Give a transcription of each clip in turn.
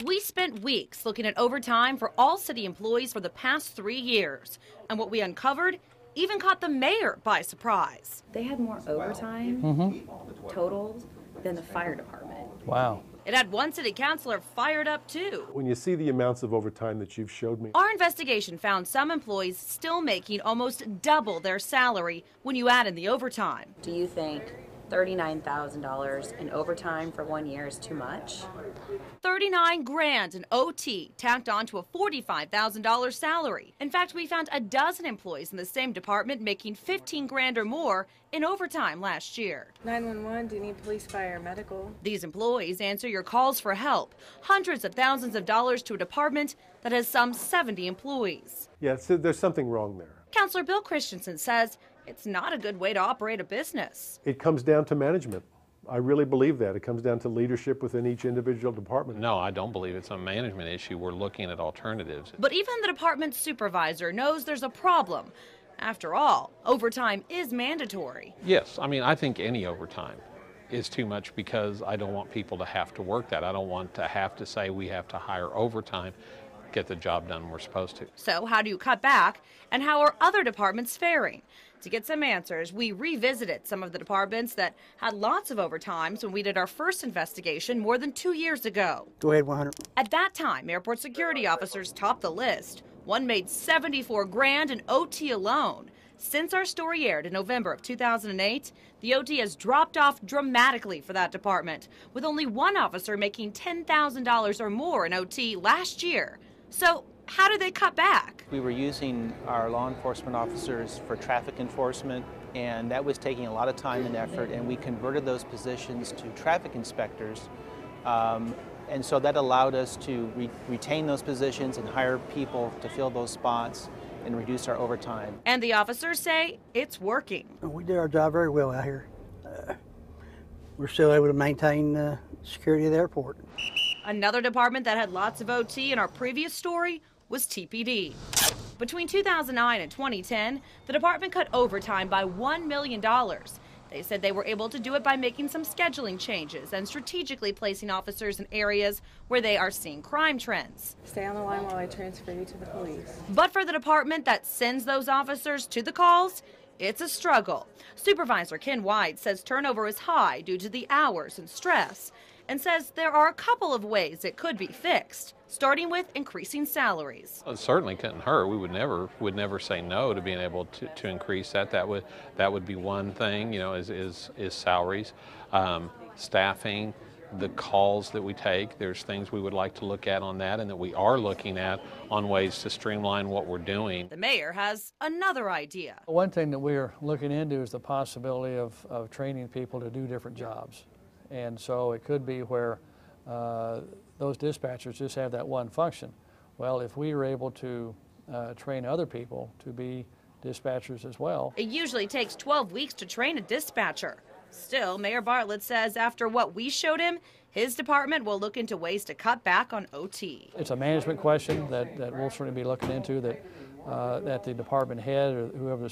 We spent weeks looking at overtime for all city employees for the past 3 years. And what we uncovered even caught the mayor by surprise. They had more overtime totals than the fire department. Wow. It had one city councilor fired up too. When you see the amounts of overtime that you've showed me. Our investigation found some employees still making almost double their salary when you add in the overtime. Do you think $39,000 in overtime for 1 year is too much? 39 grand in OT tacked on to a $45,000 salary. In fact, we found a dozen employees in the same department making 15 grand or more in overtime last year. 911, do you need police, fire, medical? These employees answer your calls for help, hundreds of thousands of dollars to a department that has some 70 employees. Yeah, so there's something wrong there. Councilor Bill Christensen says it's not a good way to operate a business. It comes down to management. I really believe that. It comes down to leadership within each individual department. No, I don't believe it's a management issue. We're looking at alternatives. But even the department supervisor knows there's a problem. After all, overtime is mandatory. Yes, I mean, I think any overtime is too much because I don't want people to have to work that. I don't want to have to say we have to hire overtime, get the job done we're supposed to. So how do you cut back, and how are other departments faring? To get some answers, we revisited some of the departments that had lots of overtimes when we did our first investigation more than 2 years ago. Go ahead, 100. At that time, airport security officers topped the list. One made 74 grand in OT alone. Since our story aired in November of 2008, the OT has dropped off dramatically for that department, with only one officer making $10,000 or more in OT last year. So how did they cut back? We were using our law enforcement officers for traffic enforcement, and that was taking a lot of time and effort, and we converted those positions to traffic inspectors. And so that allowed us to retain those positions and hire people to fill those spots and reduce our overtime. And the officers say it's working. We did our job very well out here. We're still able to maintain security of the airport. Another department that had lots of OT in our previous story was TPD. Between 2009 and 2010, the department cut overtime by $1 million. They said they were able to do it by making some scheduling changes and strategically placing officers in areas where they are seeing crime trends. Stay on the line while I transfer you to the police. But for the department that sends those officers to the calls, it's a struggle. Supervisor Ken White says turnover is high due to the hours and stress, and says there are a couple of ways it could be fixed, starting with increasing salaries. It certainly couldn't hurt. We would never say no to being able to increase that. That would be one thing, you know, is salaries, staffing, the calls that we take. There's things we would like to look at on that, and that we are looking at on ways to streamline what we're doing. The mayor has another idea. One thing that we're looking into is the possibility of training people to do different jobs. And so it could be where those dispatchers just have that one function. Well, if we were able to train other people to be dispatchers as well. It usually takes 12 weeks to train a dispatcher. Still, Mayor Bartlett says after what we showed him, his department will look into ways to cut back on OT. It's a management question that we'll certainly be looking into, that the department head or whoever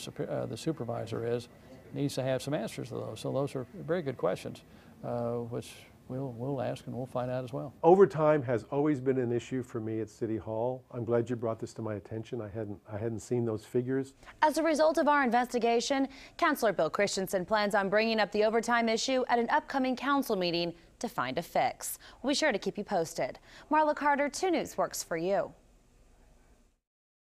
the supervisor is needs to have some answers to those. So those are very good questions, which we'll ask and we'll find out as well. Overtime has always been an issue for me at City Hall. I'm glad you brought this to my attention. I hadn't seen those figures. As a result of our investigation, Councilor Bill Christensen plans on bringing up the overtime issue at an upcoming council meeting to find a fix. We'll be sure to keep you posted. Marla Carter, 2 News works for you.